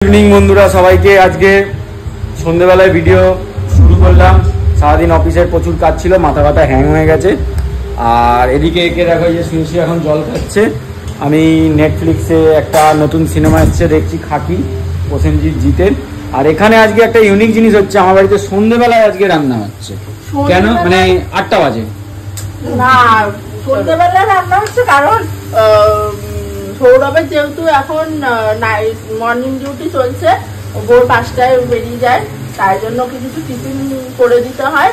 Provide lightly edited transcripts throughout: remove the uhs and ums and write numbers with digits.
Evening বন্ধুরা, সবাইকে আজকে সন্ধ্যেবেলায় ভিডিও শুরু করলাম। সারাদিন অফিসের প্রচুর কাজ ছিল, মাথা ব্যথা হ্যাং হয়ে গেছে। আর এদিকে একে দেখো যে শুয়ে শুয়ে এখন জল খাচ্ছে। আমি নেটফ্লিক্সে একটা নতুন সিনেমা এসছে দেখছি, খাকি, প্রসেনজিৎ জিতের। আর এখানে আজকে একটা ইউনিক জিনিস হচ্ছে, আমার বাড়িতে সন্ধ্যেবেলায় আজকে রান্না হচ্ছে। কেন? মানে 8টা বাজে না, সন্ধ্যেবেলা রান্না হচ্ছে কারণ সৌরভের যেহেতু এখন মর্নিং ডিউটি চলছে, ভোর 5টায় বেরিয়ে যায়, তাই জন্য কিছু টিফিন করে দিতে হয়।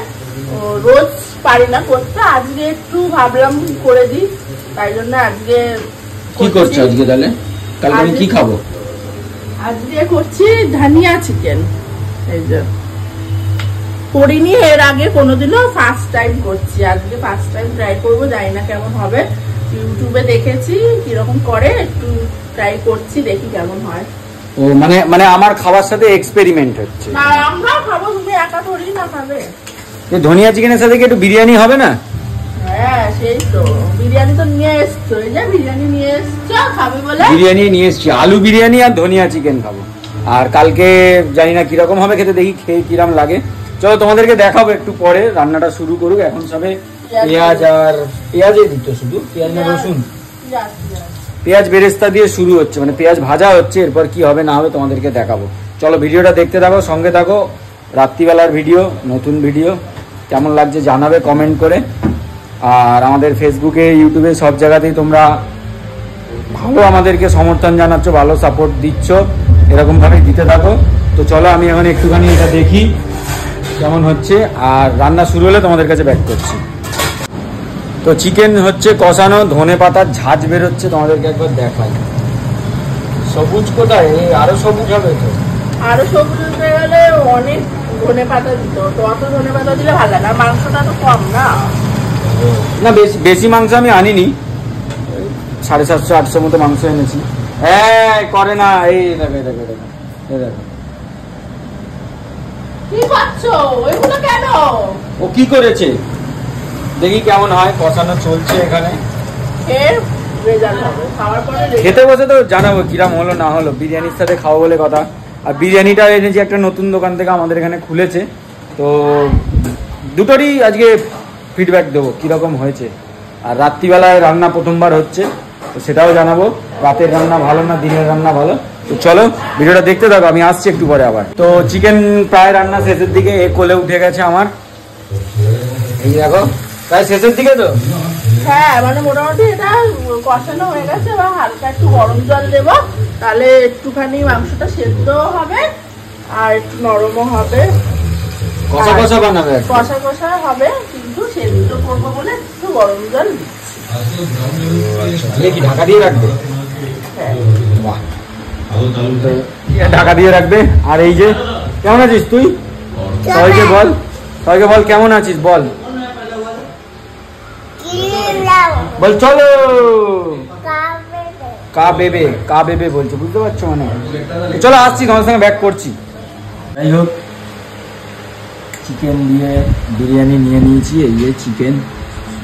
রোজ পারি না করতে, আজকে একটু ভাবলাম করে দিই, তাই জন্য আজকে। কি করছো আজকে তাহলে? কালকে আমি কি খাবো? আজকে করছি ধনিয়া চিকেন। এই যে করিনি এর আগে কোনোদিনও, ফার্স্ট টাইম করছি। আজকে ফার্স্ট টাইম ট্রাই করবো, জানি না কেমন হবে। ইউটিউবে দেখেছি কিরকম করে, একটু ট্রাই করছি, দেখি কেমন হয়। ও মানে মানে আমার খাবার সাথে এক্সপেরিমেন্ট হচ্ছে। না, আমরা খাবো, তুমি একা থোড়ি না খাবে। ধনিয়া চিকেনের সাথে কি একটু বিরিয়ানি হবে না? হ্যাঁ, সেই তো বিরিয়ানি তো নিয়ে এসছো, এই যে বিরিয়ানি নিয়ে এসছো খাবে বলে। বিরিয়ানি নিয়ে এসছি, আলু বিরিয়ানি আর ধনিয়া চিকেন খাবো। আর কালকে জানি না কিরকম হবে খেতে, দেখি খেয়ে কিরম লাগে। চলো তোমাদেরকে দেখাবো একটু পরে, রান্নাটা শুরু করুক। এখন সবে পেঁয়াজই দিত, শুধু পেঁয়াজ না রসুন, পেঁয়াজ বেরেস্তা দিয়ে শুরু হচ্ছে, মানে পেঁয়াজ ভাজা হচ্ছে। এরপর কি হবে না হবে তোমাদেরকে দেখাবো। চলো ভিডিওটা দেখতে থাকো, সঙ্গে থাকো। রাত্রিবেলার ভিডিও, নতুন ভিডিও, কেমন লাগছে জানাবে কমেন্ট করে। আর আমাদের ফেসবুকে, ইউটিউবে সব জায়গাতেই তোমরা ভালো আমাদেরকে সমর্থন জানাচ্ছ, ভালো সাপোর্ট দিচ্ছ, এরকম ভাবে দিতে থাকো। তো চলো আমি এখন একটুখানি এটা দেখি কেমন হচ্ছে, আর রান্না শুরু হলে তোমাদের কাছে ব্যাক করছি। তো চিকেন হচ্ছে কষানো, ধনে পাতার ঝাঁজ বেরোচ্ছে, তোমাদেরকে একবার দেখাই। সবুজ কোথায়? আরো সবুজ হবে তো, আরো সবুজ হতে গেলে অনেক ধনে পাতা দিত, তো অত ধনে পাতা দিলে ভালো লাগে। আর মাংসটা তো কম না, না বেশি মাংস আমি আনিনি, 750-800 মতো মাংস এনেছি। হ্যাঁ করে না, এই দেখো দেখো দেখো দেখো কি করছো ওইগুলো কেন? ও কি করেছে দেখি কেমন হয়। কষানো চলছে এখানে, খেতে বসে তো জানাবো কিরাম হলো না হলো। বিরিয়ানির সাথে খাওয়া বলে কথা। আর বিরিয়ানিটা এনেছি একটা নতুন দোকান থেকে, আমাদের এখানে খুলেছে, তো দুটোরই আজকে ফিডব্যাক দেবো কিরকম হয়েছে। আর রাত্রিবেলায় রান্না প্রথমবার হচ্ছে, তো সেটাও জানাবো, রাতের রান্না ভালো না দিনের রান্না ভালো। তো চলো ভিডিওটা দেখতে থাকো, আমি আসছি একটু পরে আবার। তো চিকেন প্রায় রান্না শেষের দিকে, এ কোলে উঠে গেছে আমার। এই দেখো প্রায় শেষের দিকে তো। হ্যাঁ, মানে মোটামুটি এটা কষানো হয়ে গেছে। এবার হালকা একটু গরম জল দেবো, তাহলে একটুখানি মাংসটা সেদ্ধ হবে আর একটু নরমও হবে। কষা কষা বানাবে, কষা কষা হবে, কিন্তু সেদ্ধ করবো বলে একটু গরম জল কি ঢাকা দিয়ে রাখবে? হ্যাঁ, ঢাকা দিয়ে রাখবে। আর এই যে কেমন আছিস তুই? সবাইকে বল, সবাইকে বল কেমন আছিস বল, বল চলো। কা বেবে বলছে, বুঝতে পারছো? মানে চলো আসছি, তোমার সঙ্গে ব্যাক করছি। যাই হোক, চিকেন দিয়ে বিরিয়ানি নিয়ে নিয়েছি। এই যে চিকেন,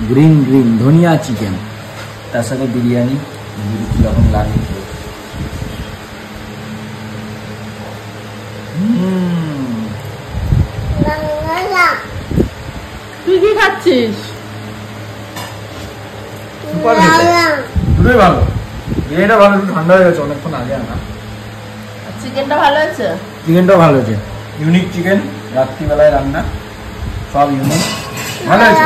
গ্রিন গ্রিন ধনিয়া চিকেন, তার সাথে বিরিয়ানি, কিরকম লাগে। তুই কি খাচ্ছিস? দুটোই ভালো, বিরিয়ানিটা ভালো, একটু ঠান্ডা হয়ে গেছে অনেকক্ষণ আগে আনা। চিকেনটা ভালো আছে, চিকেনটাও ভালো আছে, ইউনিক চিকেন, রাত্রিবেলায় রান্না, সব ইউনিক, ভালো আছে।